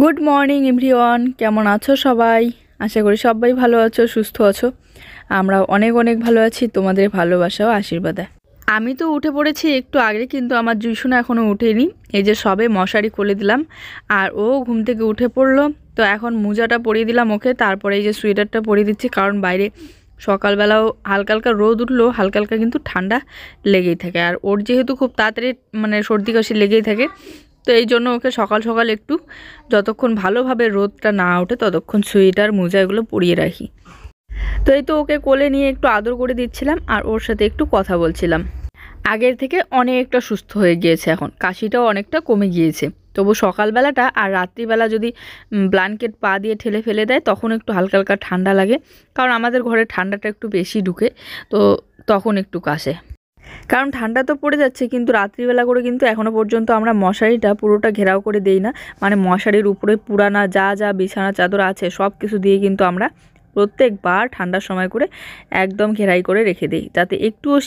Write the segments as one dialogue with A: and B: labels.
A: Good morning everyone, কেমন আছো সবাই? আশা করি সবাই ভালো আছো, সুস্থ আছো। আমরা অনেক অনেক ভালো আছি, তোমাদের ভালোবাসা ও আশীর্বাদে। আমি তো উঠে পড়েছি একটু আগে, কিন্তু আমার জুইসোনা এখনও উঠেনি। এই যে সবে মশারি খুলে দিলাম আর ও ঘুম থেকে উঠে পড়লো। তো এখন মোজাটা পরিয়ে দিলাম ওকে, তারপরে এই যে সোয়েটারটা পরিয়ে দিচ্ছি, কারণ বাইরে সকালবেলাও হালকা হালকা রোদ উঠলো, হালকা হালকা কিন্তু ঠান্ডা লেগেই থাকে। আর ওর যেহেতু খুব তাড়াতাড়ি সর্দি কাশি লেগেই থাকে, তো এই জন্য ওকে সকাল সকাল একটু যতক্ষণ ভালোভাবে রোদটা না ওঠে ততক্ষণ সোয়েটার মোজা এগুলো পরিয়ে রাখি। তো এই তো ওকে কোলে নিয়ে একটু আদর করে দিচ্ছিলাম আর ওর সাথে একটু কথা বলছিলাম। আগের থেকে অনেকটা সুস্থ হয়ে গিয়েছে, এখন কাশিটাও অনেকটা কমে গিয়েছে। তবু সকালবেলাটা আর রাত্রিবেলা যদি ব্ল্যাঙ্কেট পা দিয়ে ঠেলে ফেলে দেয় তখন একটু হালকা হালকা ঠান্ডা লাগে, কারণ আমাদের ঘরে ঠান্ডাটা একটু বেশি ঢুকে, তো তখন একটু কাশে। কারণ ঠান্ডা তো পড়ে যাচ্ছে, কিন্তু রাত্রিবেলা করে কিন্তু এখনও পর্যন্ত আমরা মশারিটা পুরোটা ঘেরাও করে দেই না। মশারির উপরে পুরানা যা যা বিছানা চাদর আছে সব কিছু দিয়ে কিন্তু আমরা প্রত্যেকবার ঠান্ডার সময় করে একদম ঘেরাই করে রেখে দিই, যাতে একটুও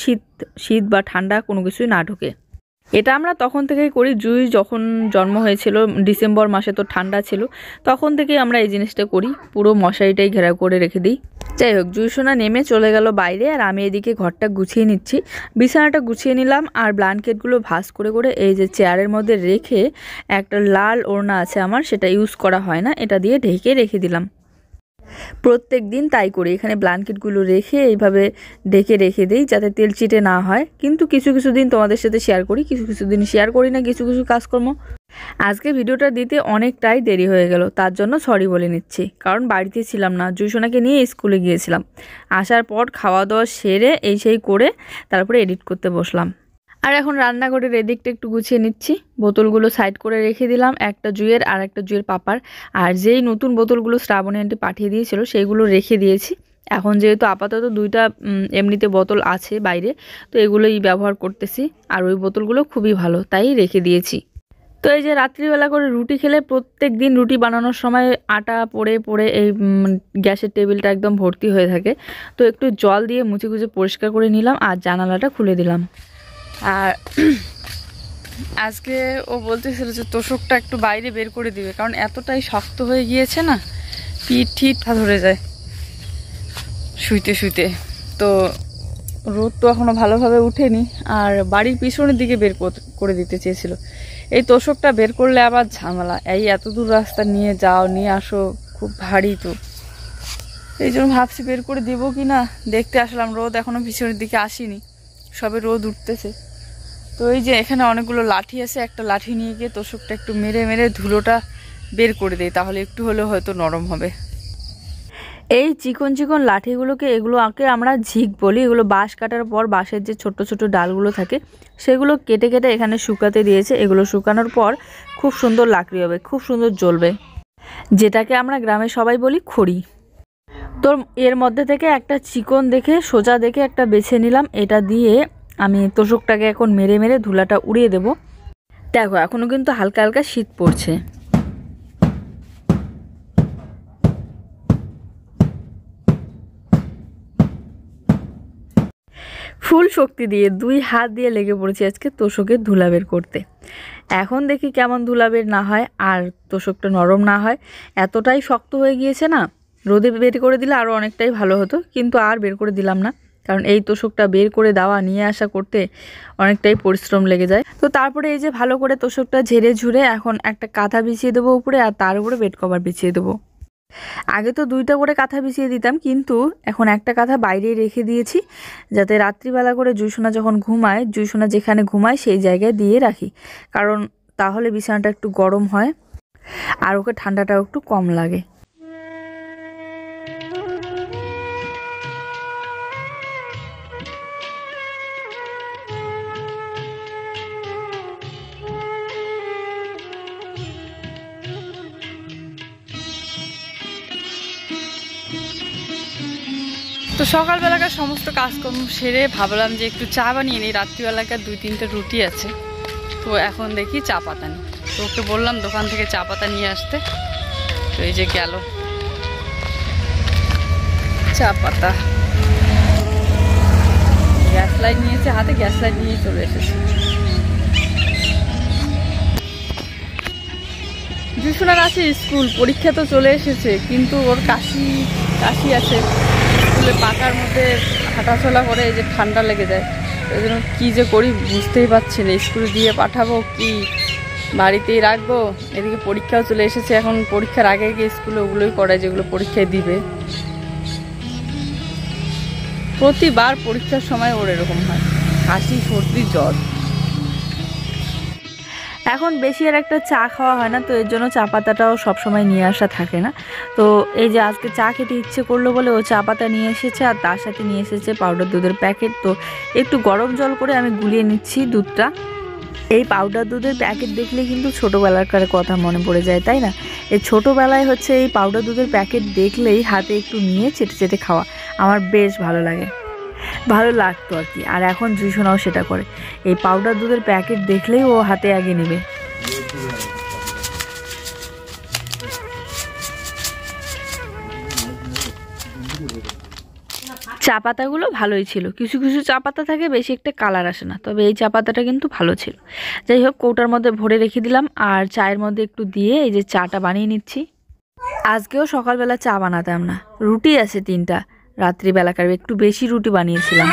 A: শীত বা ঠান্ডা কোনো কিছুই না ঢোকে। এটা আমরা তখন থেকেই করি। জুই যখন জন্ম হয়েছিল ডিসেম্বর মাসে, তো ঠান্ডা ছিল, তখন থেকেই আমরা এই জিনিসটা করি, পুরো মশারিটাই ঘেরাও করে রেখে দিই। যাই হোক, জুইসোনা নেমে চলে গেল বাইরে আর আমি এদিকে ঘরটা গুছিয়ে নিচ্ছি। বিছানাটা গুছিয়ে নিলাম আর ব্ল্যাঙ্কেটগুলো ভাঁজ করে করে এই যে চেয়ারের মধ্যে রেখে একটা লাল ওড়না আছে আমার, সেটা ইউজ করা হয় না, এটা দিয়ে ঢেকে রেখে দিলাম। প্রত্যেক দিন তাই করি, এখানে ব্ল্যাঙ্কেটগুলো রেখে এইভাবে ঢেকে রেখে দিই যাতে তেল চিটে না হয়। কিন্তু কিছু কিছু দিন তোমাদের সাথে শেয়ার করি, কিছু কিছু দিন শেয়ার করি না কিছু কিছু কাজকর্ম। আজকে ভিডিওটা দিতে অনেকটাই দেরি হয়ে গেল, তার জন্য সরি বলে নিচ্ছি, কারণ বাড়িতে ছিলাম না, জুইসোনাকে নিয়ে স্কুলে গিয়েছিলাম। আসার পর খাওয়া দাওয়া সেরে এই সেই করে তারপরে এডিট করতে বসলাম। আর এখন রান্নাঘরের এদিকটা একটু গুছিয়ে নিচ্ছি। বোতলগুলো সাইড করে রেখে দিলাম, একটা জুইয়ের আর একটা জুইয়ের পাপার। আর যেই নতুন বোতলগুলো শ্রাবণী আন্টি পাঠিয়ে দিয়েছিল সেইগুলো রেখে দিয়েছি। এখন যেহেতু আপাতত দুইটা এমনিতে বোতল আছে বাইরে, তো এগুলোই ব্যবহার করতেছি। আর ওই বোতলগুলো খুবই ভালো, তাই রেখে দিয়েছি। তো এই যে রাত্রিবেলা করে রুটি খেলে প্রত্যেক দিন রুটি বানানোর সময় আটা পড়ে পড়ে এই গ্যাসের টেবিলটা একদম ভর্তি হয়ে থাকে। তো একটু জল দিয়ে মুছে কুচে পরিষ্কার করে নিলাম আর জানালাটা খুলে দিলাম। আর আজকে ও বলতেছিল যে তোষকটা একটু বাইরে বের করে দিবে, কারণ এতটাই শক্ত হয়ে গিয়েছে না, পিঠ ঠিঠা ধরে যায় শুইতে শুইতে। তো রোদ তো এখনো ভালোভাবে উঠেনি, আর বাড়ির পিছনের দিকে বের করে দিতে চেয়েছিল। এই তোষকটা বের করলে আবার ঝামেলা, এই এত দূর রাস্তা নিয়ে যাও নিয়ে আসো, খুব ভারী। তো এই জন্য ভাবছি বের করে দেবো কি না, দেখতে আসলাম। রোদ এখনো পিছনের দিকে আসেনি, সবে রোদ উঠতেছে। তো এই যে এখানে অনেকগুলো লাঠি আছে, একটা লাঠি নিয়ে গিয়ে তোষকটা একটু মেরে মেরে ধুলোটা বের করে দেয়, তাহলে একটু হলেও হয়তো নরম হবে। এই চিকন চিকন লাঠিগুলোকে, এগুলোকে আমরা ঝিক বলি। এগুলো বাঁশ কাটার পর বাঁশের যে ছোট ছোট ডালগুলো থাকে সেগুলো কেটে কেটে এখানে শুকাতে দিয়েছে। এগুলো শুকানোর পর খুব সুন্দর লাকড়ি হবে, খুব সুন্দর জ্বলবে, যেটাকে আমরা গ্রামে সবাই বলি খড়ি। তো এর মধ্যে থেকে একটা চিকন দেখে সোজা দেখে একটা বেছে নিলাম, এটা দিয়ে আমি তোষকটাকে এখন মেরে মেরে ধুলাটা উড়িয়ে দেব। দেখো এখনও কিন্তু হালকা হালকা শীত পড়ছে। ফুল শক্তি দিয়ে 2 হাত দিয়ে লেগে পড়েছি আজকে তোষকের ধুলা বের করতে। এখন দেখি কেমন ধুলা বের না হয় আর তোষকটা নরম না হয়। এতটাই শক্ত হয়ে গিয়েছে না, রোদে বের করে দিলে আরও অনেকটাই ভালো হতো, কিন্তু আর বের করে দিলাম না, কারণ এই তোষকটা বের করে দেওয়া নিয়ে আসা করতে অনেকটাই পরিশ্রম লেগে যায়। তো তারপরে এই যে ভালো করে তোষকটা ঝেড়ে ঝুড়ে এখন একটা কাঁথা বিছিয়ে দেবো উপরে, আর তার উপরে বেড কভার বিছিয়ে দেবো। আগে তো 2টা করে কাঁথা বিছিয়ে দিতাম, কিন্তু এখন একটা কাঁথা বাইরেই রেখে দিয়েছি, যাতে রাত্রিবেলা করে জুইসোনা যখন ঘুমায়, জুইসোনা যেখানে ঘুমায় সেই জায়গায় দিয়ে রাখি, কারণ তাহলে বিছানাটা একটু গরম হয় আর ওকে ঠান্ডাটাও একটু কম লাগে। তো সকালবেলাকার সমস্ত কাজকর্ম সেরে ভাবলাম যে একটু চা বানিয়ে নিই। রাত্রিবেলাকার 2-3টে রুটি আছে, তো এখন দেখি চা পাতা নিই। তো ওকে বললাম দোকান থেকে চা পাতা নিয়ে আসতে, তো এই যে গেল চা পাতা। গ্যাস লাইট নিয়েছে হাতে, গ্যাস লাইট নিয়ে চলে এসেছে। জুসোনার আছে স্কুল, পরীক্ষা তো চলে এসেছে, কিন্তু ওর কাশি আছে। স্কুলে পাকার মধ্যে হাঁটাচলা করে এই যে ঠান্ডা লেগে যায়। ওই জন্য কী যে করি বুঝতেই পারছি না, স্কুলে দিয়ে পাঠাবো কি বাড়িতেই রাখবো। এদিকে পরীক্ষাও চলে এসেছে, এখন পরীক্ষার আগে গিয়ে স্কুলে ওগুলোই করায় যেগুলো পরীক্ষায় দিবে। প্রতিবার পরীক্ষার সময় ওর এরকম হয়, কাশি সর্দি জ্বর। এখন বেশি আর একটা চা খাওয়া হয় না, তো এর জন্য চা পাতাটাও সবসময় নিয়ে আসা থাকে না। তো এই যে আজকে চা খেতে ইচ্ছে করলো বলে ও চা পাতা নিয়ে এসেছে, আর তার সাথে নিয়ে এসেছে পাউডার দুধের প্যাকেট। তো একটু গরম জল করে আমি গুলিয়ে নিচ্ছি দুধটা। এই পাউডার দুধের প্যাকেট দেখলে কিন্তু ছোটোবেলাকার কথা মনে পড়ে যায়, তাই না? এই ছোটোবেলায় হচ্ছে এই পাউডার দুধের প্যাকেট দেখলেই হাতে একটু নিয়ে চেটে চেটে খাওয়া আমার বেশ ভালো লাগতো আর কি। আর এখন জুসোনাও সেটা করে, এই পাউডার দুধের প্যাকেট দেখলেই ও হাতে আগে নেবে। চা পাতাগুলো ভালোই ছিল, কিছু কিছু চা পাতা থাকে বেশি একটা কালার আসে না, তবে এই চা পাতাটা কিন্তু ভালো ছিল। যাই হোক, কৌটার মধ্যে ভরে রেখে দিলাম, আর চায়ের মধ্যে একটু দিয়ে এই যে চাটা বানিয়ে নিচ্ছি। আজকেও সকালবেলা চা বানাতাম না, রুটি আছে 3টা, রাত্রিবেলাকার একটু বেশি রুটি বানিয়েছিলাম।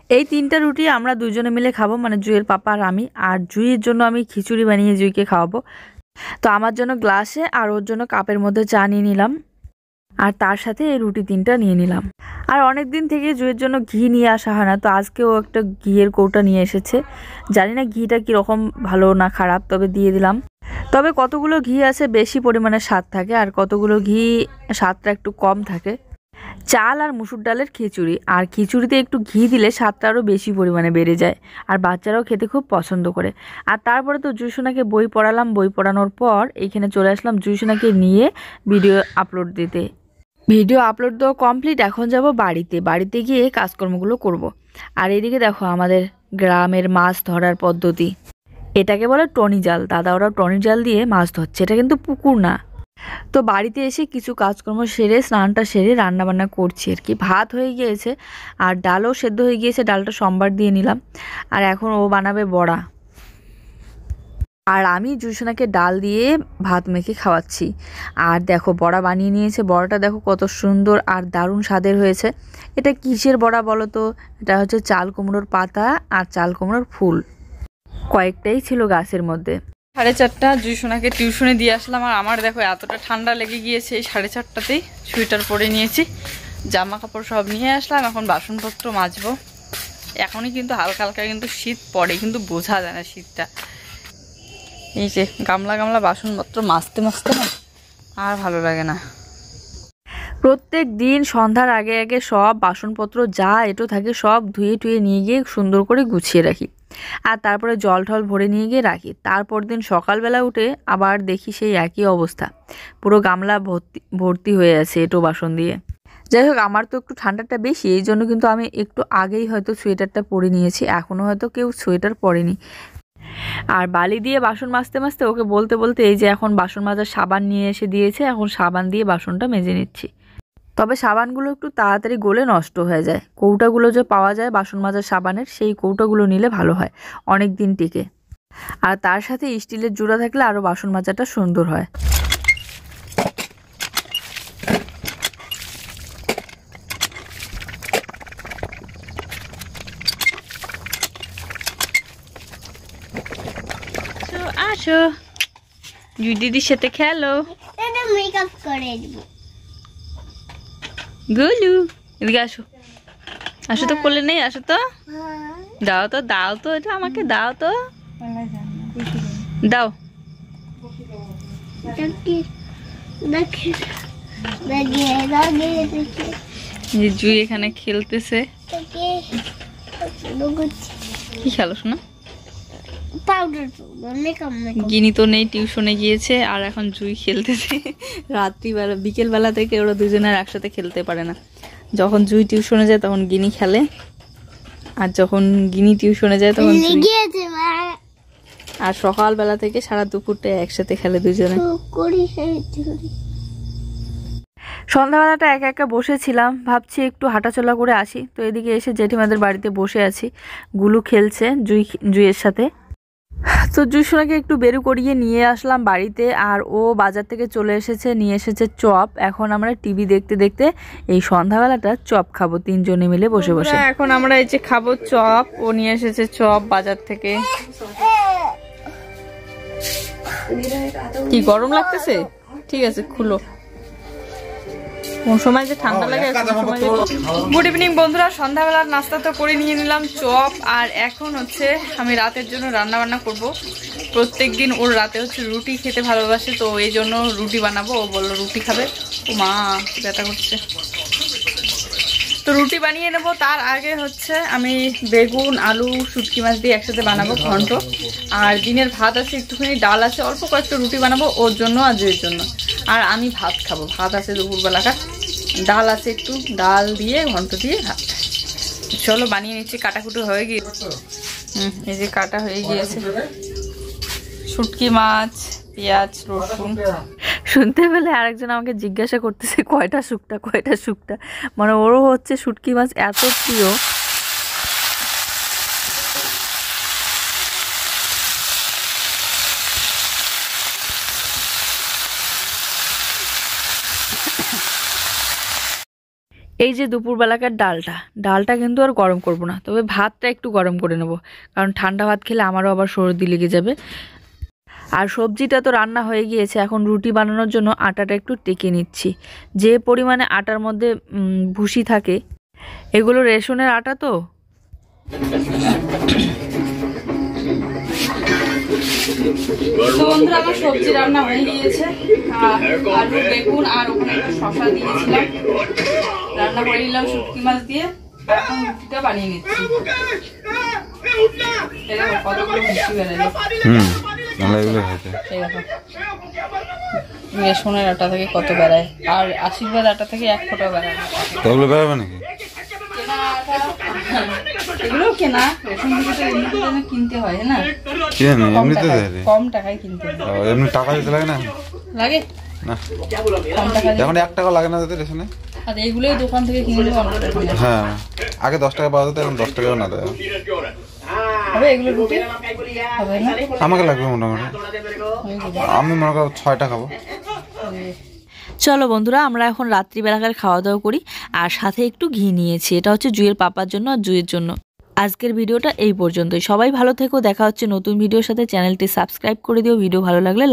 A: এই 3টা রুটি আমরা দুজনে মিলে খাবো, মানে জুইয়ের পাপা আর আমি। আর জুইয়ের জন্য আমি খিচুড়ি বানিয়ে জুইকে খাওয়াবো। তো আমার জন্য গ্লাসে আর ওর জন্য কাপের মধ্যে চা নিয়ে নিলাম, আর তার সাথে এই রুটি 3টা নিয়ে নিলাম। আর অনেক দিন থেকে জুইয়ের জন্য ঘি নিয়ে আসা হয় না, তো আজকেও একটা ঘিয়ের কৌটা নিয়ে এসেছে। জানি না ঘিটা কীরকম, ভালো না খারাপ, তবে দিয়ে দিলাম। তবে কতগুলো ঘি আছে বেশি পরিমাণে স্বাদ থাকে, আর কতগুলো ঘি স্বাদটা একটু কম থাকে। চাল আর মুসুর ডালের খিচুড়ি, আর খিচুড়িতে একটু ঘি দিলে স্বাদটা আরও বেশি পরিমাণে বেড়ে যায়, আর বাচ্চারাও খেতে খুব পছন্দ করে। আর তারপরে তো জুসোনাকে বই পড়ালাম, বই পড়ানোর পর এইখানে চলে আসলাম জুসোনাকে নিয়ে ভিডিও আপলোড দিতে। ভিডিও আপলোড দেওয়া কমপ্লিট, এখন যাব বাড়িতে গিয়ে কাজকর্মগুলো করব। আর এদিকে দেখো আমাদের গ্রামের মাছ ধরার পদ্ধতি, এটাকে বলে টনি জাল। দাদা ওরা টনি জাল দিয়ে মাছ ধরছে, এটা কিন্তু পুকুর না। তো বাড়িতে এসে কিছু কাজকর্ম সেরে স্নানটা সেরে রান্নাবান্না করছি আর কি। ভাত হয়ে গিয়েছে আর ডালও সেদ্ধ হয়ে গিয়েছে, ডালটা সোমবার দিয়ে নিলাম। আর এখন ও বানাবে বড়া, আর আমি জুসোনাকে ডাল দিয়ে ভাত মেখে খাওয়াচ্ছি। আর দেখো বড়া বানিয়ে নিয়েছে, বড়াটা দেখো কত সুন্দর আর দারুণ স্বাদের হয়েছে। এটা কিসের বড়া বলো তো? এটা হচ্ছে চাল কুমড়োর পাতা আর চাল কুমড়োর ফুল, কয়েকটাই ছিল গাছের মধ্যে। 4:30 জুসোনাকে টিউশনে দিয়ে আসলাম, আর আমার দেখো এতটা ঠান্ডা লেগে গিয়েছে। এই 4:30তেই সোয়েটার পরে নিয়েছি, জামা কাপড় সব নিয়ে আসলাম। এখন বাসনপত্র মাজবো। এখনই কিন্তু হালকা হালকা কিন্তু শীত পড়ে, কিন্তু বোঝা যায় না শীতটা। এই যে গামলা বাসনপত্র মাজতে না আর ভালো লাগে না। প্রত্যেক দিন সন্ধ্যার আগে আগে সব বাসনপত্র যা এটো থাকে সব ধুয়ে টুয়ে নিয়ে গিয়ে সুন্দর করে গুছিয়ে রাখি, আর তারপরে জল ঠল ভরে নিয়ে গিয়ে রাখি। তারপর দিন সকালবেলা উঠে আবার দেখি সেই একই অবস্থা, পুরো গামলা ভর্তি হয়ে আছে এটো বাসন দিয়ে। যাই হোক, আমার তো একটু ঠান্ডাটা বেশি, এই জন্য কিন্তু আমি একটু আগেই হয়তো সোয়েটারটা পরে নিয়েছি, এখনও হয়তো কেউ সোয়েটার পরেনি। আর বালি দিয়ে বাসন মাজতে ওকে বলতে এই যে এখন বাসন মাজার সাবান নিয়ে এসে দিয়েছে, এখন সাবান দিয়ে বাসনটা মেজে নিচ্ছি। তবে সাবানগুলো একটু তাড়াতাড়ি গলে নষ্ট হয়ে যায়। কৌটাগুলো যে পাওয়া যায় বাসন মাজার সাবানের, সেই কৌটাগুলো নিলে ভালো হয়, অনেক দিন টিকে। আর তার সাথে স্টিলের জোড়া থাকলে আরও বাসন মাজাটা সুন্দর হয়। আসো জুই দিদির সাথে খেলো।
B: মেকআপ করে দিব।
A: গুলু এদিকে আসো, আসো তো কোলে নেই, আসো তো, দাও তো এটা আমাকে দাও তো, দাও। জুই এখানে খেলতেছে। কি খেলো শোনা? গিনি তো নেই, টিউশনে গিয়েছে, আর এখন জুই খেলতেছে। রাত্রিবেলা বিকেলবেলা থেকে ওরা দুজনের একসাথে খেলতে পারে না। যখন জুই টিউশনে যায় তখন গিনি খেলে, আর যখন গিনি টিউশনে যায় তখন আর সকালবেলা থেকে সারা দুপুরটা একসাথে খেলে দুজনে। সন্ধ্যাবেলাটা একা একা বসেছিলাম, ভাবছি একটু হাঁটাচলা করে আসি। তো এদিকে এসে জেঠিমাদের বাড়িতে বসে আছি, গুলু খেলছে জুইয়ের সাথে। তো জুইসোনাকে একটু বেরু করিয়ে নিয়ে আসলাম বাড়িতে, আর ও বাজার থেকে চলে এসেছে, নিয়ে এসেছে চপ। এখন আমরা টিভি দেখতে দেখতে এই সন্ধ্যাবেলাটা চপ খাবো তিনজনে মিলে বসে বসে। এখন আমরা এই যে খাবো চপ, ও নিয়ে এসেছে চপ বাজার থেকে। কি গরম লাগতেছে? ঠিক আছে, খুলো। কোন সময় যে ঠান্ডা লাগে। গুড ইভিনিং বন্ধুরা, সন্ধ্যাবেলার নাস্তা তো করে নিয়ে নিলাম চপ। আর এখন হচ্ছে আমি রাতের জন্য রান্না বান্না করব। প্রত্যেকদিন ওর রাতে হচ্ছে রুটি খেতে ভালোবাসে, তো এই জন্য রুটি বানাবো। ও বললো রুটি খাবে। ও মা, ব্যথা করছে। তো রুটি বানিয়ে নেব। তার আগে হচ্ছে আমি বেগুন, আলু, শুটকি মাছ দিয়ে একসাথে বানাবো ঘন্ট। আর দিনের ভাত আছে একটুখানি, ডাল আছে, অল্প কয়েকটা রুটি বানাবো ওর জন্য আর জুয়ের জন্য। আর আমি ভাত খাবো, ভাত আছে দুপুরবেলাকার, ডাল আছে একটু, ডাল দিয়ে ঘন্ট দিয়ে ভাত। চলো বানিয়ে নিচ্ছি। কাটাকুটি হয়ে গিয়েছে। এই যে কাটা হয়ে গিয়েছে শুটকি মাছ, পেঁয়াজ, রসুন। শুনতে পেলে আরেকজন আমাকে জিজ্ঞাসা করতেছে কয়টা শুকটা। মানে ওরও হচ্ছে শুটকি মাছ এত প্রিয়। এই যে দুপুরবেলাকার ডালটা কিন্তু আর গরম করব না, তবে ভাতটা একটু গরম করে নেব, কারণ ঠান্ডা ভাত খেলে আমারও আবার সর্দি লেগে যাবে। আর সবজিটা তো রান্না হয়ে গিয়েছে, এখন রুটি বানানোর জন্য আটাটা একটু টেকে নিচ্ছি। যে পরিমাণে আটার মধ্যে ভুসি থাকে, এগুলো রেশনের আটা তো। বন্ধুরা, আমার সবজি রান্না হয়ে গিয়েছে। আলু, বেগুন আর ওখানে একটু শসা দিয়েছিলাম, রান্না করে নিলাম শুটকি মাছ দিয়ে। এখন রুটিটা বানিয়ে নিচ্ছি। কতগুলো মিষ্টি বেরোলো। রেশনের আটা থেকে কত বেড়ায়, আর আশীর্বাদ আটা থেকে 1 ফোঁটা বেড়ায় না। এগুলো কেনা, রেশন থেকে তো এমনিতে কিনতে হয় না, কম টাকায় কিনতে হয়।
C: এমনি টাকা দিতে লাগে না?
A: লাগে
C: না,
A: কম টাকা
C: এখন 1 টাকা লাগে না রেশনে।
A: আর এইগুলোই দোকান থেকে কিনলে অনেক টাকা।
C: হ্যাঁ, আগে 10 টাকা পাওয়া যেত, এখন 10 টাকাও না দেয়।
A: হবে এগুলো রুটি হবে না?
C: আমাকে লাগবে মোটামুটি, আমি মনে করো 6টা খাবো।
A: চলো বন্ধুরা, আমরা এখন রাত্রিবেলাকার খাওয়া দাওয়া করি। আর সাথে একটু ঘি নিয়েছি, এটা হচ্ছে জুয়ের পাপার জন্য আর জুয়ের জন্য। আজকের ভিডিওটা এই পর্যন্তই। সবাই ভালো থেকো, দেখা হচ্ছে নতুন ভিডিওর সাথে। চ্যানেলটি সাবস্ক্রাইব করে দিও, ভিডিও ভালো লাগলে